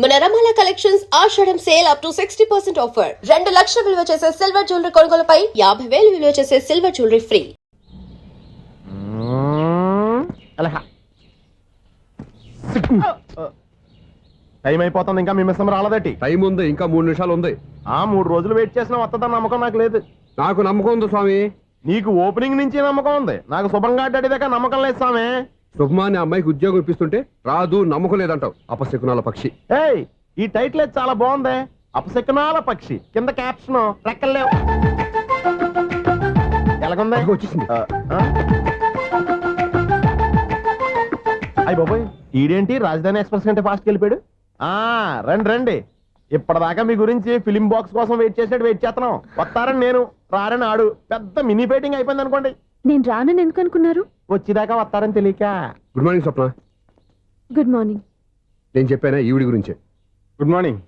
మన రమాల కలెక్షన్స్ ఆషాఢం సేల్ అప్ టు 60% ఆఫర్. 2 లక్షల విలువ చేసే సిల్వర్ జ్యువెలరీ కొనుగోలుపై 50,000 విలువ చేసే సిల్వర్ జ్యువెలరీ ఫ్రీ. టైం అయిపోతుంది, ఇంకా మీ మిస్సం రాలేదటి. టైం ఉంది, ఇంకా 3 నిమిషాలు ఉంది. 3 రోజులు వెయిట్ చేసిన వస్తుందని నమ్మకం నాకు లేదు. నాకు నమ్మకం ఉంది స్వామి. నీకు ఓపెనింగ్ నుంచి నమ్మకం ఉంది, నాకు శుభంగా అడిదాకా నమ్మకం లేదు స్వామి. శుభమాని అమ్మాయికి ఉద్యోగం ఇప్పిస్తుంటే రాదు, నమ్మకం లేదంటావు. అపశకునాల పక్షి. ఏయ్, ఈ టైటిల్ అయితే చాలా బాగుంది. అపశకునాల పక్షి కింద క్యాప్షన్ రెక్కలేవు. ఎలాగుంది? వచ్చేసింది. అయ్యి బాబోయ్, ఈడేంటి రాజధాని ఎక్స్ప్రెస్ కంటే ఫాస్ట్కి వెళ్ళిపోయాడు. రండి రండి, ఇప్పటిదాకా మీ గురించి ఫిలిం బాక్స్ కోసం వెయిట్ చేసినట్టు వెయిట్ చేస్తున్నాం. వస్తారని నేను, రారని ఆడు. పెద్ద మినీ ఫైటింగ్ అయిపోయింది అనుకోండి. నేను రానని ఎందుకు అనుకున్నారు? వచ్చేదాకా వస్తారని తెలియక. Good morning Swapna. Good morning. నేను చెప్పానా ఈవిడి గురించే. Good morning.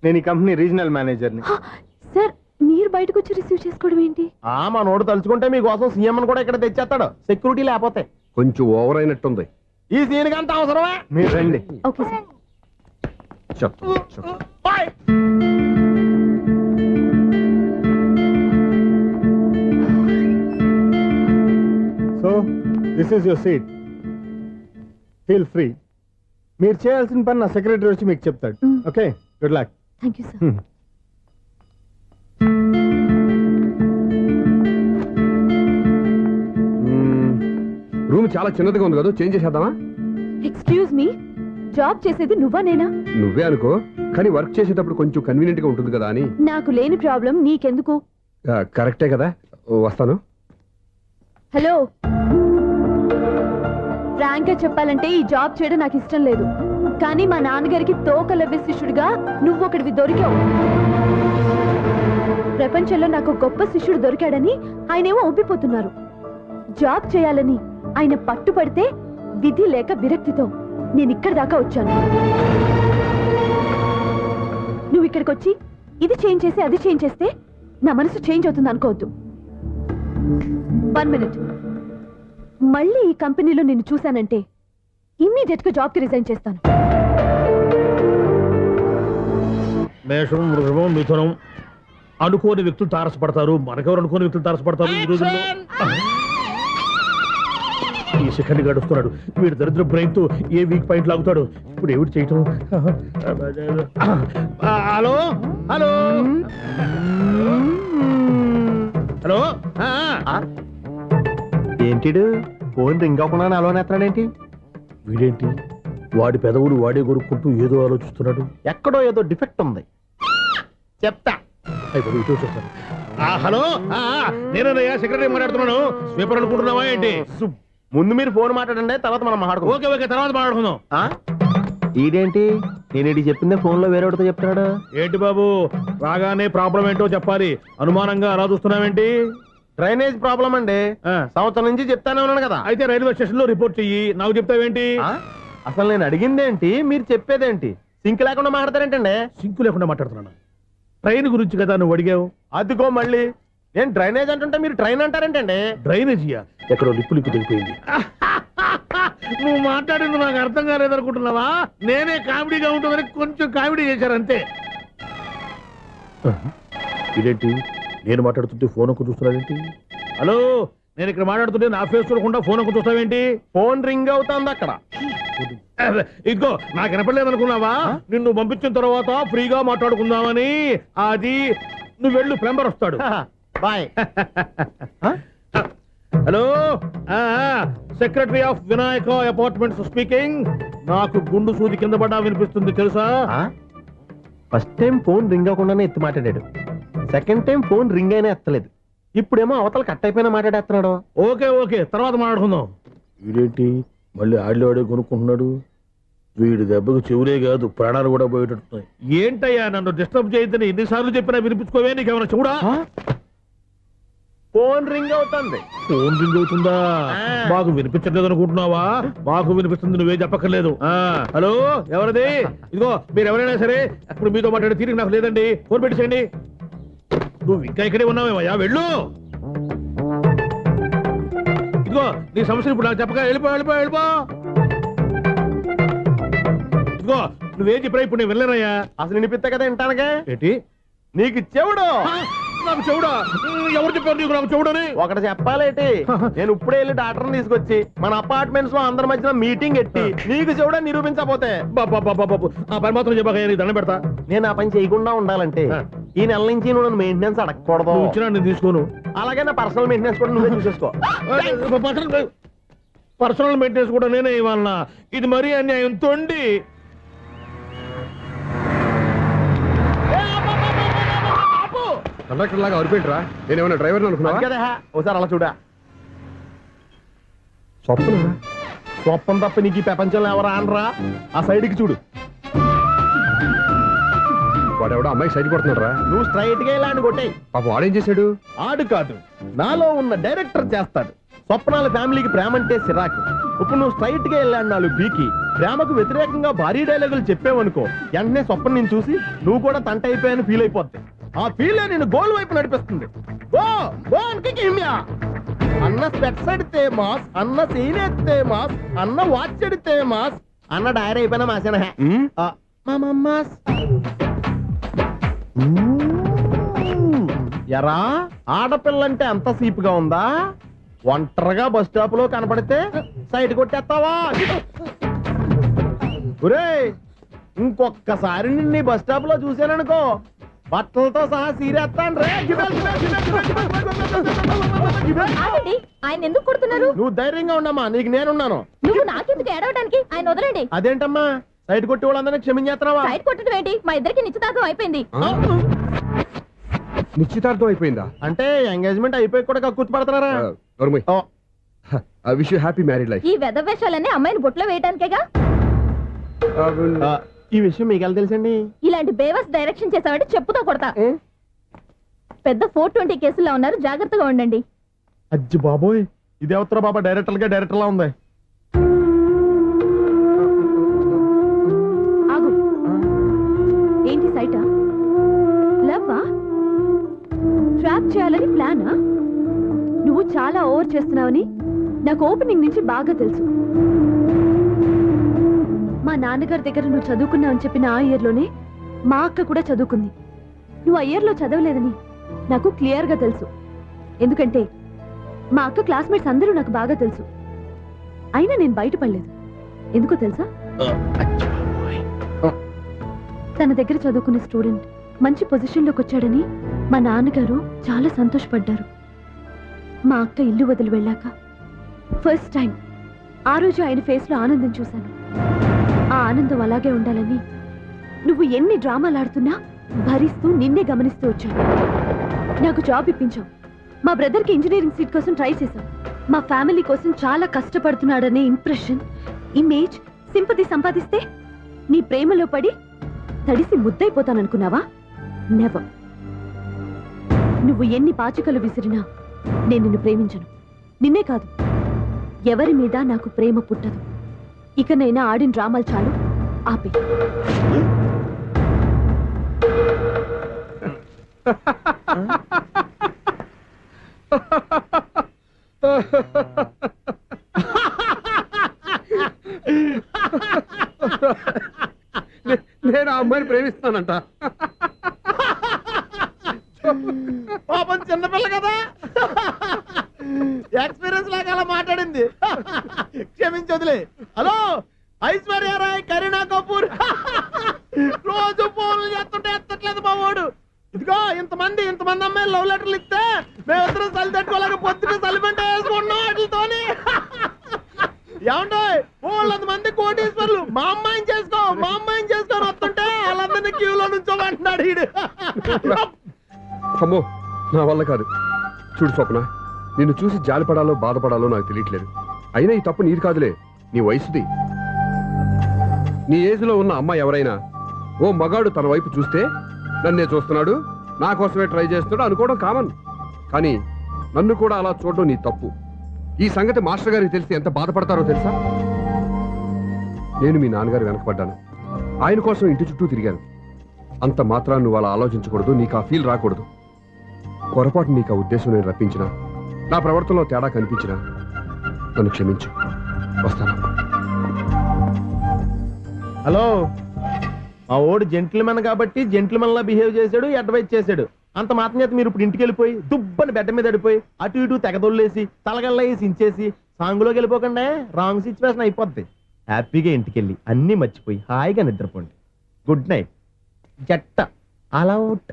నేను ఈ కంపెనీ రీజనల్ మేనేజర్ని. సార్, మీరు బయటకు వచ్చి రిసీవ్ చేసుకోవడం ఏంటి? మా నోడు తలుచుకుంటే మీకోసం సీఎం కూడా ఇక్కడ తెచ్చేస్తాడు, సెక్యూరిటీ లేకపోతే. కొంచెం ఓవర్ అయినట్టుంది. ఈ సీన్ కంత అవసరమా? మీరు రండి. Okay sir. Bye. So this is your seat, feel free. మీరు చేయాల్సిన పని నా సెక్రటరీ వచ్చి మీకు చెప్తాడు. Okay, good luck. Thank you sir. Room చాలా చిన్నదిగా ఉంది కదా, చేంజ్ చేసేద్దామా? ఎక్స్క్యూజ్ మీ, జాబ్ చేసేది నువ్వా నేనా? నువ్వే అనుకో, కానీ వర్క్ చేసేటప్పుడు కొంచెం కన్వీనియంట్ గా ఉంటుంది కదా అని. నాకు లేని ప్రాబ్లం నీకెందుకు? కరెక్టే కదా, వస్తాను. హలో, ఫ్రాంక్ గా చెప్పాలంటే ఈ జాబ్ చేయడం నాకు ఇష్టం లేదు. కానీ మా నాన్నగారికి తోకలవ్వే శిష్యుడిగా నువ్వు ఒకటివి దొరికావు. ప్రపంచంలో నాకు గొప్ప శిష్యుడు దొరికాడని ఆయనేమో ఒప్పిపోతున్నారు. జాబ్ చేయాలని ఆయన పట్టుపడితే విధి లేక విరక్తితో నేను ఇక్కడి దాకా వచ్చాను. నువ్వు ఇక్కడికి వచ్చి ఇది చేంజ్ చేసి అది చేంజ్ చేస్తే నా మనసు చేంజ్ అవుతుంది అనుకోవద్దు. 1 మినిట్. మళ్ళీ ఈ కంపెనీలో నిన్ను చూశానంటే ఇమ్మీడియట్ గా జాబ్ కి రిజైన్ చేస్తాను. మేషం, వృషభం, మిథునం అనుకోని వ్యక్తులు తారసపడతారు. మనకెవరు అనుకోని వ్యక్తులు తారసపడతారు ఈ రోజుల్లో? ఈ సెకండ్ గడుస్తున్నాడు వీడు. దరిద్ర బ్రెయిన్ తో ఏ వీక్ పాయింట్ లాగుతాడు. ఇప్పుడు ఏమిటి చేయటం? Hello hello hello. ఏంటిడు ఫోన్ రింగ్ అవ్వకుండా అలోనేస్తాడేంటి? వీడేంటి వాడి పెదవులు వాడే కొరుక్కుంటూ ఏదో ఆలోచిస్తున్నాడు. ఎక్కడో ఏదో డిఫెక్ట్ ఉంది, చెప్తా. అయిపోయి ఇటు చూస్తాను. హలో, నేనయ్యా సెక్రటరీ మాట్లాడుతున్నాను. స్వీపర్ అనుకుంటున్నావా ఏంటి? ముందు మీరు ఫోన్ మాట్లాడండి, తర్వాత మనం మాట్లాడుకో. ఓకే ఓకే, తర్వాత మాట్లాడుకుందాం. ఈడేంటి నేను చెప్పిందే ఫోన్ లో వేరే చెప్తున్నాడు. ఏంటి బాబు, రాగానే ప్రాబ్లం ఏంటో చెప్పాలి. అనుమానంగా అలా చూస్తున్నావేంటి? డ్రైనేజ్ ప్రాబ్లం అండి. సంవత్సరం నుంచి చెప్తానే ఉన్నాను కదా. అయితే రైల్వే స్టేషన్ లో రిపోర్ట్ చెయ్యి, నాకు చెప్తావేంటి? అసలు నేను అడిగిందేంటి, మీరు చెప్పేదేంటి? సింక్ లేకుండా మాట్లాడతారేంటండి? సింకు లేకుండా మాట్లాడుతున్నాను. ట్రైన్ గురించి కదా నువ్వు అడిగావు. అదిగో మళ్ళీ నేను డ్రైనేజ్ అంటుంటే మీరు ట్రైన్ అంటారేంటండి? డ్రైనేజీయా? ఎక్కడో లిప్పు తెగిపోయింది. నువ్వు మాట్లాడింది నాకు అర్థం కాలేదనుకుంటున్నావా? నేనే కామెడీగా ఉంటుందని కొంచెం కామెడీ చేశారు అంతే. ఇదేంటి నేను మాట్లాడుతుంటే ఫోన్ ఒక్క చూస్తున్నావేంటి? హలో, నేను ఇక్కడ మాట్లాడుతుంటే నా ఫేస్ చూడకుండా ఫోన్ ఒక్క చూస్తావేంటి? ఫోన్ రింగ్ అవుతుంది అక్కడ. ఇదిగో నాకు వినపడలేదు అనుకున్నావా? నిన్ను పంపించిన తర్వాత ఫ్రీగా మాట్లాడుకుందామని. అది నువ్వు వెళ్ళు, ప్లంబర్ వస్తాడు. Bye. Hello, secretary of Vinayaka apartments speaking. నాకు గుండు సూది కింద పడ్డా వినిపిస్తుంది తెలుసా? ఫస్ట్ టైం ఫోన్ రింగ్ అవ్వకుండానే ఎత్తి మాట్లాడాడు. సెకండ్ టైం ఫోన్ రింగ్ అయినా ఎత్తలేదు. ఇప్పుడేమో అవతల కట్ అయిపోయినా మాట్లాడేస్తున్నాడు. ఓకే ఓకే, తర్వాత మాట్లాడుకుందాం. వీడేంటి మళ్ళీ ఆడిలో కొనుక్కుంటున్నాడు? వీడి దెబ్బకు చెవులే కాదు ప్రాణాలు కూడా పోయేటట్టున్నాయి. ఏంటయ్యా నన్ను డిస్టర్బ్ చేయొద్దని ఎన్నిసార్లు చెప్పినా వినిపించుకోవే? నీకేమైనా చెవుడా? ఫోన్ రింగ్ అవుతుంది. ఫోన్ రింగ్ అవుతుందా? మాకు వినిపించట్లేదు అనుకుంటున్నావా? మాకు వినిపిస్తుంది, నువ్వే చెప్పక్కర్లేదు. హలో, ఎవరిది? ఇదిగో మీరు ఎవరైనా సరే ఇప్పుడు మీతో మాట్లాడే తీరిక నాకు లేదండి. ఫోన్ పెట్టేసేయండి. నువ్వు ఇంకా ఇక్కడే ఉన్నావేమయ్యా, వెళ్ళు. ఇదిగో నీ సమస్యలు ఇప్పుడు నాకు చెప్పగా వెళ్ళిపో వెళ్ళిపో వెళ్ళిపో. ఇదిగో నువ్వేం చెప్పరా ఇప్పుడు నేను వెళ్ళానయ్యా. అసలు వినిపిస్తే కదా వింటానుగా. ఏంటి నీకు చెవుడు నాకు చెవుడా? ఎవరు చెప్పారు నీకు నాకు చెవుడని? ఒకటి చెప్పాలేటి, నేను ఇప్పుడే వెళ్ళి డాక్టర్ని తీసుకొచ్చి మన అపార్ట్మెంట్స్ లో అందరి మధ్యన మీటింగ్ ఎట్టి నీకు చెవుడని నిరూపించకపోతే బాబు ఆ పని మాత్రం చెప్పాక నీకు దండం పెడతా. నేను ఆ పని చేయకుండా ఉండాలంటే ఈ నెల నుంచి నువ్వు నన్ను మెయింటెనెన్స్ అడగకూడదు. నువ్వు ఇచ్చినా నేను తీసుకోను. అలాగే నా పర్సనల్ మెయింటెనెన్స్ కూడా నువ్వే చూసేసుకో. పర్సనల్ మెయింటెనెన్స్ కూడా నేనే ఇవ్వాలన్నా? ఇది మరీ అన్యాయం తొండి. కండక్టర్ లాగా అరిపోయింట్రా. నేనేమన్నా డ్రైవర్ అనుకున్నావా? కదా ఒకసారి అలా చూడా. స్వప్న స్వప్నం తప్ప నీకు ఈ ప్రపంచంలో ఎవరు ఆనరా? ఆ సైడ్కి చూడు. వాడెవడో అమ్మాయి సైడ్ కొడుతున్నాడు రా. నువ్వు స్ట్రైట్ గా ఇలా కొట్టాయి. పాప వాడేం చేశాడు? ఆడు కాదు, నాలో ఉన్న డైరెక్టర్ చేస్తాడు. స్వప్నాల ఫ్యామిలీకి ప్రేమ అంటే సిరాకు. ఇప్పుడు నువ్వు స్ట్రైట్ గా వెళ్ళాడు 4 బీకి ప్రేమకు వ్యతిరేకంగా భారీ డైలాగులు చెప్పావనుకో, వెంటనే స్వప్నం నేను చూసి నువ్వు కూడా తంట అయిపోయాను ఫీల్ అయిపోద్ది. ఆ ఫీల్ నేను గోల్ వైపు నడిపిస్తుంది. గో గో హిమ్యా. అన్న స్పెట్స్ ఎడితే మాస్, అన్న సీన్ ఎత్తే మాస్, అన్న వాచ్ ఎడితే మాస్, అన్న డైరీ అయిపోయినా మాసేన మాస్. ఎరా ఆడపిల్లంటే అంత సీపుగా ఉందా? ఒంటరిగా బస్ స్టాప్ లో కనపడితే సైడ్ కొట్టేస్తావా? ఒరేయ్, ఇంకొక్కసారి నిన్ను బస్ స్టాప్ లో చూసాననుకో బట్టలతో సహా సీరేస్తాను రే. ఆయన ఎందుకు కొడుతున్నారు? నువ్వు ధైర్యంగా ఉండమ్మా, నీకు నేనున్నాను. నువ్వు నాకెందుకు ఏడవడానికి? ఆయన వదలండి. అదేంటమ్మా సైడ్ కొట్టి వాళ్ళందరినీ క్షమించేస్తున్నావా? సైడ్ కొట్టడం ఏంటి? మా ఇద్దరికి నిశ్చితార్థం అయిపోయింది. నిశ్చితార్థం అయిపోయిందా? అంటే ఎంగేజ్మెంట్ అయిపోయి కూడా కక్కుర్తి పడుతున్నారా? I wish you happy married life. ఈ వెధవేషాలన్నీ అమ్మాయిని బుట్లో వేయడానికేగా. ఈ విషయం మీకు ఎలా తెలుసండి? ఇలాంటి బేవస్ డైరెక్షన్ చేసావంటే చెప్పుతో కొడతా. పెద్ద 420 కేసుల్లో ఉన్నారు, జాగ్రత్తగా ఉండండి. అజ్జి బాబోయ్, ఇది ఎవరు బాబా డైరెక్టర్ లా ఉంది. ఆగు. ఏంటి సైటా? లవ్వా? ట్రాప్ చేయాలని ప్లానా? నువ్వు చాలా ఓవర్ చేస్తున్నావని నాకు ఓపెనింగ్ నుంచి బాగా తెలుసు. మా నాన్నగారి దగ్గర నువ్వు చదువుకున్నావని చెప్పిన ఆ ఇయర్లోనే మా అక్క కూడా చదువుకుంది. నువ్వు ఆ ఇయర్లో చదవలేదని నాకు క్లియర్ గా తెలుసు. ఎందుకంటే మా అక్క క్లాస్మేట్స్ అందరూ నాకు బాగా తెలుసు. అయినా నేను బయటపడలేదు. ఎందుకో తెలుసా? తన దగ్గర చదువుకునే స్టూడెంట్ మంచి పొజిషన్లోకి వచ్చాడని మా నాన్నగారు చాలా సంతోషపడ్డారు. మా అక్క ఇల్లు వదిలి వెళ్ళాక ఫస్ట్ టైం ఆ రోజు ఆయన ఫేస్ లో ఆనందం చూశాను. ఆ ఆనందం అలాగే ఉండాలని నువ్వు ఎన్ని డ్రామాలు ఆడుతున్నా భరిస్తూ నిన్నే గమనిస్తూ వచ్చాను. నాకు జాబ్ ఇప్పించావు. మా బ్రదర్కి ఇంజనీరింగ్ సీట్ కోసం ట్రై చేశావు. మా ఫ్యామిలీ కోసం చాలా కష్టపడుతున్నాడనే ఇంప్రెషన్, ఇమేజ్, సింపతి సంపాదిస్తే నీ ప్రేమలో పడి తడిసి ముద్దైపోతాననుకున్నావా? నెవర్. నువ్వు ఎన్ని పాచికలు విసిరినా నేను నిన్ను ప్రేమించను. నిన్నే కాదు, ఎవరి మీద నాకు ప్రేమ పుట్టదు. ఇకనైనా ఆడిన డ్రామాలు చాలు, ఆపే. నేను ఆ అమ్మాయిని ప్రేమిస్తానంట. పాపం చిన్నపిల్ల కదా, ఎక్స్పీరియన్స్ లాగా అలా మాట్లాడింది. క్షమించదులే. హలో ఐశ్వర్య రాయ్, కరీనా కపూర్ రోజు ఫోన్లు చేస్తుంటే ఎత్తట్లేదు మా వాడు. ఇదిగో ఇంతమంది అమ్మాయిలు లవ్ లెటర్లు ఇస్తే మేమిద్దరం చలి తట్టుకోలేక పొద్దున చలిమంట వేసుకుంటున్నాం వాటితోని. ఏమంటే వాళ్ళంతమంది కోటీశ్వర్లు మా అమ్మాయిని చేసుకొని వస్తుంటే వాళ్ళందరినీ క్యూలో నుంచోమంటున్నాడు వీడు. అమ్మో, నా వల్ల కాదు. చూడు స్వప్న, నిన్ను చూసి జాలిపడాలో బాధపడాలో నాకు తెలియట్లేదు. అయినా ఈ తప్పు నీది కాదులే, నీ వయసుది. నీ ఏజ్లో ఉన్న అమ్మాయి ఎవరైనా ఓ మగాడు తన వైపు చూస్తే నన్నే చూస్తున్నాడు, నా కోసమే ట్రై చేస్తున్నాడు అనుకోవడం కామన్. కానీ నన్ను కూడా అలా చూడడం నీ తప్పు. ఈ సంగతి మాస్టర్ గారికి తెలిసి ఎంత బాధపడతారో తెలుసా? నేను మీ నాన్నగారు వెనకపడ్డాను, ఆయన కోసం ఇంటి చుట్టూ తిరిగాను. అంత మాత్రాన్ని నువ్వు అలా ఆలోచించకూడదు, నీకు ఆ ఫీల్ రాకూడదు. పొరపాటు నీకు ఆ ఉద్దేశం నేను రప్పించినా, నా ప్రవర్తనలో తేడా కనిపించినా నన్ను క్షమించు. వస్తాను. హలో మా ఓడు జెంట్లమెన్ కాబట్టి జెంట్లమెన్ లా బిహేవ్ చేశాడు, అడ్వైజ్ చేశాడు. అంత మాత్రం చేత మీరు ఇప్పుడు ఇంటికి వెళ్ళిపోయి దుబ్బని బెడ్డ మీద పడిపోయి అటు ఇటు తెగదొల్లేసి తలగల్లా వేసి ఇంచేసి సాంగులోకి వెళ్ళిపోకుండా రాంగ్ సిచ్యువేషన్ అయిపోద్ది. హ్యాపీగా ఇంటికి వెళ్ళి అన్నీ మర్చిపోయి హాయిగా నిద్రపోండి. Good night. జట్ట అలా అవుట్.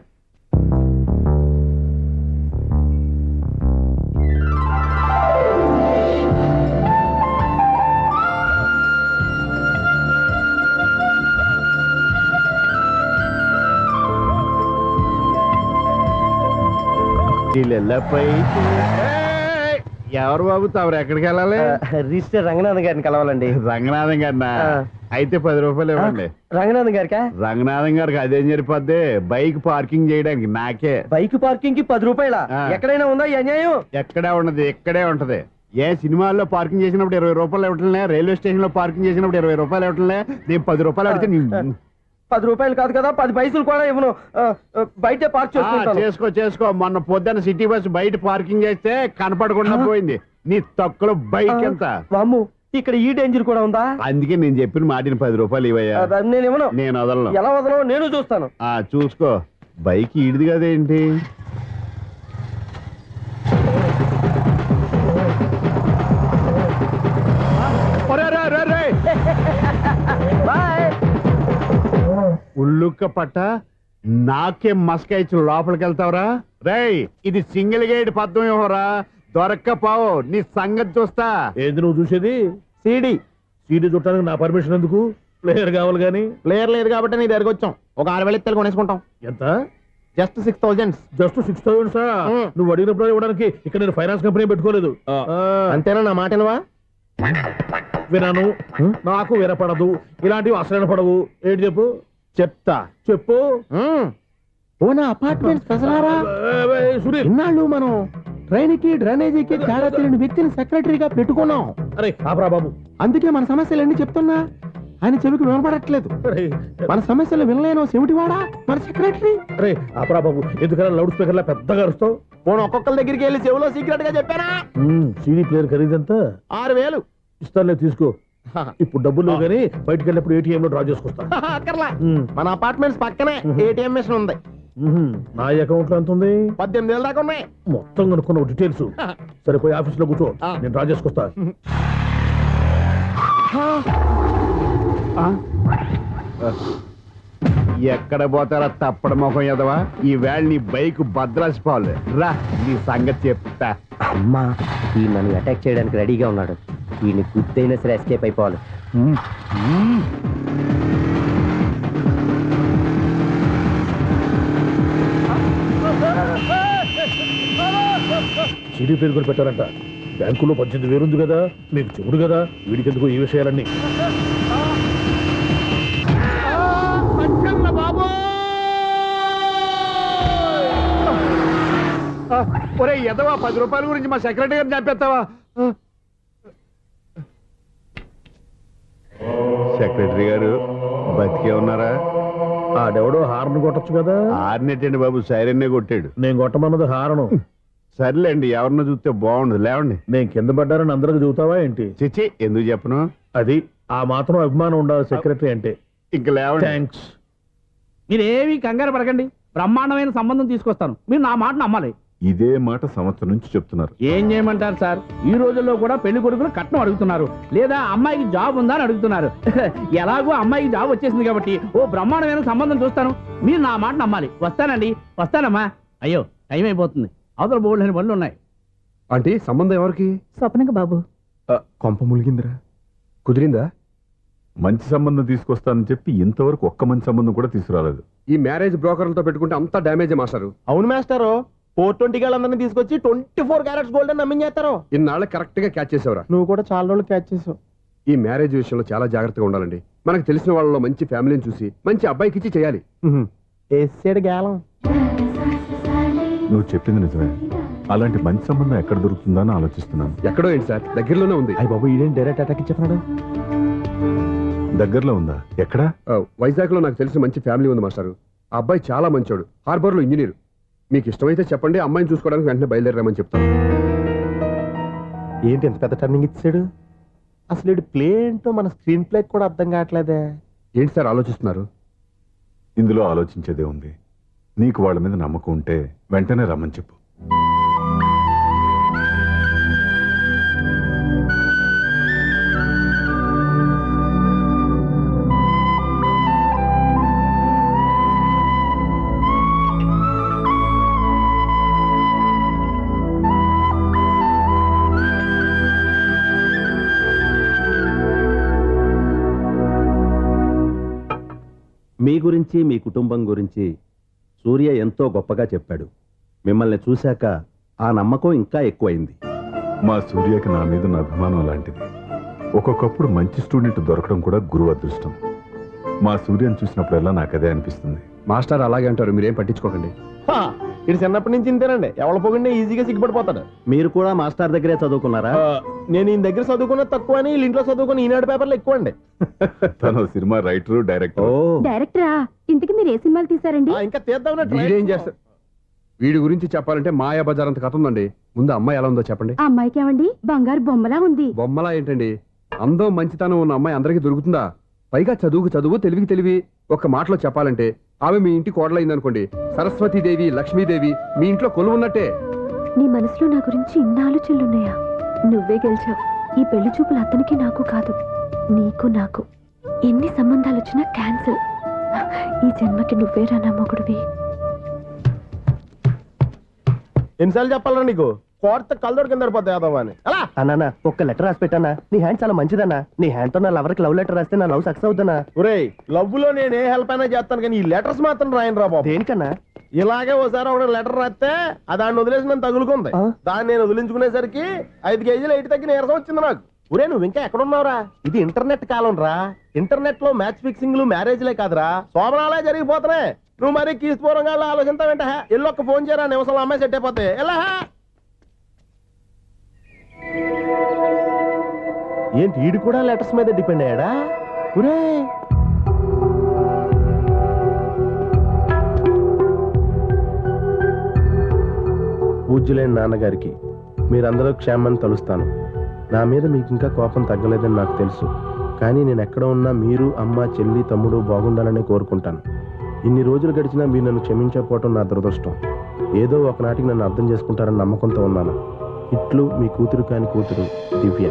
ఎవరు బాబు తమరు ఎక్కడికి వెళ్ళాలి? రిజిస్టర్ రంగనాథన్ గారిని కలవాలండి. రంగనాథం గారినా? అయితే 10 రూపాయలు ఇవ్వండి. రంగనాథన్ గారికా? రంగనాథం గారికి అదేం సరిపోద్ది, బైక్ పార్కింగ్ చేయడానికి నాకే. బైక్ పార్కింగ్ కి 10 రూపాయల? ఎక్కడైనా ఉందా ఈ అన్యాయం? ఎక్కడే ఉండదు, ఇక్కడే ఉంటది. ఏ సినిమాల్లో పార్కింగ్ చేసినప్పుడు 20 రూపాయలు ఇవ్వట్లే, రైల్వే స్టేషన్ లో పార్కింగ్ చేసినప్పుడు 20 రూపాయలు ఇవ్వట్లే. నేను 10 రూపాయలు అడిగితే 10 రూపాయలు కాదు కదా, 10 పైసలు కూడా ఇవ్వను. బయటే పార్క్ చేసుకుంటాను. చేసుకో చేసుకో. మొన్న పొద్దున్న సిటీ బస్ బయట పార్కింగ్ చేస్తే కనపడకుండా పోయింది. నీ తక్కువ బైక్ ఎంత? వామ్ము, ఇక్కడ ఈ డేంజర్ కూడా ఉందా? అందుకే నేను చెప్పిన మాటిని 10 రూపాయలు ఇవ్వయ్యా. నేను ఇవ్వను. నేను వదలను. ఎలా వదలను? నేను చూస్తాను. చూసుకో. బైక్ ఈడిది కదేంటి? బాయ్. ఉల్లుక్క పట్ట నాకే మస్క ఇచ్చి లోపలికి వెళ్తావరా? రేయ్, ఇది సింగిల్ గేట్ పద్మం ఇవ్వరా, దొరక్కపోవు. నీ సంగతి చూస్తా. ఏంది నువ్వు చూసేది? సీడీ సీడీ చుట్టానికి నా పర్మిషన్ ఎందుకు? ప్లేయర్ కావాలి గానీ. ప్లేయర్ లేదు కాబట్టి నీ దగ్గరకు వచ్చాం. ఒక 6,000 ఇత్తలు కొనేసుకుంటాం. ఎంత? జస్ట్ 6,000. Just 6,000 sir? నువ్వు అడిగినప్పుడు ఇవ్వడానికి ఇక్కడ నేను ఫైనాన్స్ కంపెనీ పెట్టుకోలేదు. అంతేనా? నా మాటనువా? వినను, నాకు వినపడదు. ఇలాంటివి అసలు పడవు. ఏంటి చెప్పు? చెప్తా. చెప్పు. ఓనా అపార్ట్మెంట్స్ ప్రజలారా, సునీల్, ఇన్నాళ్ళు మనం ట్రైన్ కి డ్రైనేజీకి తేడా తెలియని వ్యక్తిని సెక్రటరీగా పెట్టుకున్నాం. అరే ఆపరా బాబు. అందుకే మన సమస్యలన్నీ చెప్తున్నా ఆయన చెవికి వినపడట్లేదు. అరే మన సమస్యలు వినలేను చెవిటివాడా మన సెక్రటరీ. అరే ఆపరా బాబు. ఎందుకన్నా లౌడ్ స్పీకర్ లా పెద్దగా అరుస్తావు? పోను ఒక్కొక్కరి దగ్గరికి వెళ్ళి చెవిలో సీక్రెట్ గా చెప్పానా? CD player ఖరీదంతా 6,000. ఇస్తానులే, తీసుకో. ఇప్పుడు డబ్బులు లేవు కానీ బయటకు వెళ్ళినప్పుడు ఏటీఎం లో డ్రా చేసుకొస్తా. అక్కర్లా, మన అపార్ట్మెంట్స్ పక్కనే ఏటీఎం మిషన్ ఉంది. నా అకౌంట్ లో ఎంత ఉంది? 18,000 దాకా ఉన్నాయి. మొత్తం కనుక్కున్న డీటెయిల్స్. సరిపోయి ఆఫీస్ లో కూర్చో, నేను డ్రా చేసుకొస్తా. ఎక్కడ పోతారా తప్పడ మొఖం ఎదవా? ఈ వేళ నీ బైక్ భద్రాసిపోవాలి. రా, నీ సంగతి చెప్తా. అమ్మా, ఈ నన్ను అటాక్ చేయడానికి రెడీగా ఉన్నాడు. ఈయన గుద్దైనా సరే ఎస్కేప్ అయిపోవాలి. సీడీ ప్లేయర్ కూడా పెట్టారంట. బ్యాంకులో 18,000 ఉంది కదా, మీకు చెవుడు కదా, వీడికెందుకు ఈ విషయాలన్నీ? ఒరే ఎదవా, 10 రూపాయల గురించి మా సెక్రటరీ గారిని చంపేస్తావా? సెక్రటరీ గారు బతికే ఉన్నారా? ఆడెవడో హార్న్ కొట్టచ్చు కదా. ఆరినెట్టండి బాబు, సైరన్నే కొట్టాడు. నేను కొట్టమన్నది హారను. సర్లేండి, ఎవరినో చూస్తే బాగుండదు. లేవండి. నేను కింద పడ్డారని అందరికి చూతావా ఏంటి? చిచ్చి, ఎందుకు చెప్పను? అది ఆ మాత్రం అభిమానం ఉండాలి సెక్రటరీ అంటే. ఇంక లేవండి. థ్యాంక్స్. మీరేమీ కంగారు పడకండి, బ్రహ్మాండమైన సంబంధం తీసుకొస్తాను. మీరు నా మాట నమ్మాలి. ఇదే మాట సంవత్సరం నుంచి చెప్తున్నారు. ఏం చేయమంటారు సార్? ఈ రోజుల్లో కూడా పెళ్లి కొడుకులు కట్నం అడుగుతున్నారు, లేదా అమ్మాయికి జాబ్ ఉందా అని అడుగుతున్నారు. ఎలాగో అమ్మాయికి జాబ్ వచ్చేసింది కాబట్టి ఓ బ్రహ్మాండమైన సంబంధం చూస్తాను. మీరు నా మాట నమ్మాలి. వస్తానండి, వస్తానమ్మా. అయ్యో, టైం అయిపోతుంది. అవతల బోల్డని పనులు ఉన్నాయి. అంటే సంబంధం ఎవరికి? స్వప్నక బాబు. కొంప ములిగిందిరా. కుదిరిందా? మంచి సంబంధం తీసుకొస్తానని చెప్పి ఇంతవరకు ఒక్క మంచి సంబంధం కూడా తీసుకురాలేదు. ఈ మ్యారేజ్ బ్రోకర్లతో పెట్టుకుంటే అంతా డ్యామేజ్ మాస్టారు. అవును మాస్టారు, 420 గాళ్ళందరినీ తీసుకొచ్చి 24 క్యారెట్స్ గోల్డ్ అని నమ్మించేస్తారు. ఇన్నాళ్ళ కరెక్ట్ గా క్యాచ్ చేసేవరా? నువ్వు కూడా చాలా రోజులు క్యాచ్ చేసావు. ఈ మ్యారేజ్ విషయంలో చాలా జాగ్రత్తగా ఉండాలండి. మనకు తెలిసిన వాళ్ళలో మంచి ఫ్యామిలీని చూసి మంచి అబ్బాయికి ఇచ్చి చేయాలి. వేసాడు గేలం. నువ్వు చెప్పింది నిజమే. అలాంటి మంచి సంబంధం ఎక్కడ దొరుకుతుందని ఆలోచిస్తున్నాను. ఎక్కడో ఏంటి సార్, దగ్గరలోనే ఉంది. అయ్యి బాబు, ఈడేం డైరెక్ట్ అటాక్ ఇచ్చేస్తున్నాడు. దగ్గరలో ఉందా? ఎక్కడా? వైజాగ్ లో నాకు తెలిసిన మంచి ఫ్యామిలీ ఉంది మాస్టారు. ఆ అబ్బాయి చాలా మంచోడు, హార్బర్ లో ఇంజనీర్. మీకు ఇష్టమైతే చెప్పండి, అమ్మాయిని చూసుకోవడానికి వెంటనే బయలుదేరామని చెప్తాను. ఏంటి ఎంత పెద్ద టర్నింగ్ ఇచ్చాడు? అసలు ఇటు ప్లే ఏంటో మన స్క్రీన్ ప్లే కూడా అర్థం కావట్లేదే. ఏంటి సార్ ఆలోచిస్తున్నారు? ఇందులో ఆలోచించేదే ఉంది. నీకు వాళ్ళ మీద నమ్మకం ఉంటే వెంటనే రమ్మని చెప్పు. మీ గురించి మీ కుటుంబం గురించి సూర్య ఎంతో గొప్పగా చెప్పాడు. మిమ్మల్ని చూశాక ఆ నమ్మకం ఇంకా ఎక్కువైంది. మా సూర్యకి నా మీద ఉన్న అభిమానం లాంటిది. ఒక్కొక్కప్పుడు మంచి స్టూడెంట్ దొరకడం కూడా గురువు అదృష్టం. మా సూర్యని చూసినప్పుడల్లా నాకు అదే అనిపిస్తుంది. మాస్టర్ అలాగే అంటారు, మీరేం పట్టించుకోకండి. ఇది చిన్నప్పటి నుంచి ఇంతేనండి. ఎవరి పోకుండా ఈజీగా సిగ్గుపడిపోతాడు. మీరు కూడా మాస్టర్ దగ్గరే చదువుకున్నారా? నేను ఈయన దగ్గర చదువుకున్న తక్కువ అని వీళ్ళ ఇంట్లో చదువుకున్న ఈనాడు పేపర్లు ఎక్కువ అండి. తను సినిమా రైటరు, డైరెక్టర్. డైరెక్టరా? ఇంతకి మీరు ఏ సినిమాలు తీసారండి? ఇంకా తీద్దాం. వీడేం చేస్తారు? వీడి గురించి చెప్పాలంటే మాయా బజార్ అంత కథ ఉందండి. ముందు అమ్మాయి ఎలా ఉందో చెప్పండి. ఆ అమ్మాయికి ఏమండి బంగారు బొమ్మలా ఉంది. బొమ్మలా ఏంటండి? అందం మంచితనం ఉన్న అమ్మాయి అందరికీ దొరుకుతుందా? పైగా చదువుకు చదువు, తెలివికి తెలివి. ఒక్క మాటలో చెప్పాలంటే ఆమె మీ ఇంటి కోడలైందనుకోండి, సరస్వతీదేవి, లక్ష్మీదేవి మీ ఇంట్లో కొలువున్నట్టే. నీ మనసులో నా గురించి ఇన్ని ఆలోచనలున్నాయా? నువ్వే గెలిచావు. ఈ పెళ్లి చూపులు అతనికి నాకు కాదు, నీకు నాకు. ఎన్ని సంబంధాలు వచ్చినా క్యాన్సిల్. ఈ జన్మకి నువ్వేరా నా మొగుడివి. ఎన్నిసార్లు చెప్పాలరా నీకు? కోర్త కళ్ళోడు కింద పడిపోతాయి యాదవ్ అని. అలా అన్నా ఒక్క లెటర్ రాసి పెట్టానా? నీ హ్యాండ్ చాలా మంచిదన్నా. నీ హ్యాండ్ తో నా లవర్కి లవ్ లెటర్ రాస్తే నా లవ్ సక్సెస్ అవుతానా? ఒరేయ్, లవ్ లో నేను ఏ హెల్ప్ అయినా చేస్తాను, కానీ ఈ లెటర్స్ మాత్రం రాయను రా బాబు. దేనికన్నా? ఇలాగే ఓసారి ఒక లెటర్ రాస్తే దాన్ని వదిలేసి నన్ను తగులుకుంది. దాన్ని నేను వదిలించుకునేసరికి 5 కేజీలు 8 తగ్గి నీరసం వచ్చింది నాకు. ఒరే, నువ్వు ఇంకా ఎక్కడున్నావురా? ఇది ఇంటర్నెట్ కాలం రా. ఇంటర్నెట్ లో మ్యాచ్ ఫిక్సింగ్లు, మ్యారేజ్లే కాదురా, శోభనాలే జరిగిపోతున్నాయి. నువ్వు మరి కీస్పూరంగా ఆలోచించావేంట? ఎల్లొక్క ఫోన్ చేయరా, నిమిషంలో అమ్మాయి సెట్ అయిపోతే. ఎలా ఏంటి ఈడు కూడా లెటర్స్ మీద డిపెండ్ అయ్యాడా? ఒరే, పూజ్యులైన నాన్నగారికి మీరందరూ క్షేమాన్ని తలుస్తాను. నా మీద మీకు ఇంకా కోపం తగ్గలేదని నాకు తెలుసు, కానీ నేను ఎక్కడ ఉన్నా మీరు, అమ్మ, చెల్లి, తమ్ముడు బాగుండాలనే కోరుకుంటాను. ఇన్ని రోజులు గడిచినా మీరు నన్ను క్షమించకపోవటం నా దురదృష్టం. ఏదో ఒకనాటికి నన్ను అర్థం చేసుకుంటారని నమ్మకంతో ఉన్నాను. ఇట్లు మీ కూతురు కాని కూతురు దివ్య.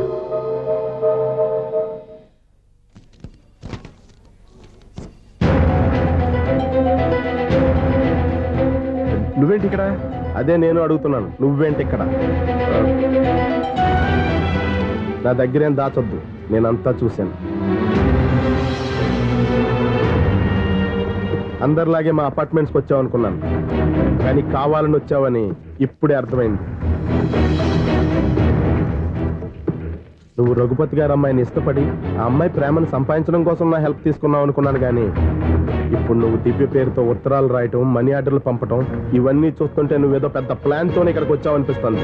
నువ్వేంటి ఇక్కడ? అదే నేను అడుగుతున్నాను, నువ్వేంటి ఇక్కడ? నా దగ్గరేం దాచొద్దు, నేనంతా చూశాను. అందరిలాగే మా అపార్ట్మెంట్స్కి వచ్చావు అనుకున్నాను, కానీ కావాలని వచ్చావని ఇప్పుడే అర్థమైంది. నువ్వు రఘుపతి గారు అమ్మాయిని ఇష్టపడి ఆ అమ్మాయి ప్రేమను సంపాదించడం కోసం నా హెల్ప్ తీసుకున్నావు అనుకున్నాను, కానీ ఇప్పుడు నువ్వు దివ్య పేరుతో ఉత్తరాలు రాయటం, మనీ ఆర్డర్లు పంపటం, ఇవన్నీ చూస్తుంటే నువ్వేదో పెద్ద ప్లాన్తో ఇక్కడికి వచ్చావు అనిపిస్తుంది.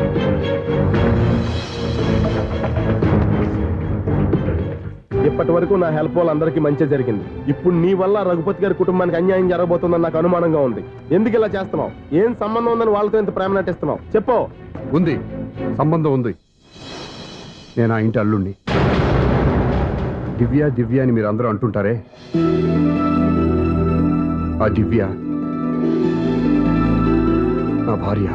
ఇప్పటి వరకు నా హెల్ప్ వాళ్ళందరికీ మంచి జరిగింది. ఇప్పుడు నీ వల్ల రఘుపతి గారి కుటుంబానికి అన్యాయం జరగబోతుందని నాకు అనుమానంగా ఉంది. ఎందుకు ఇలా చేస్తున్నావు? ఏం సంబంధం ఉందని వాళ్ళతో ఇంత ప్రేమ నటిస్తున్నావు? చెప్పు. ఉంది, సంబంధం ఉంది. నేను ఆ ఇంటి అల్లుణ్ణి. దివ్య దివ్య అని మీరు అందరూ అంటుంటారే, ఆ దివ్య నా భార్య.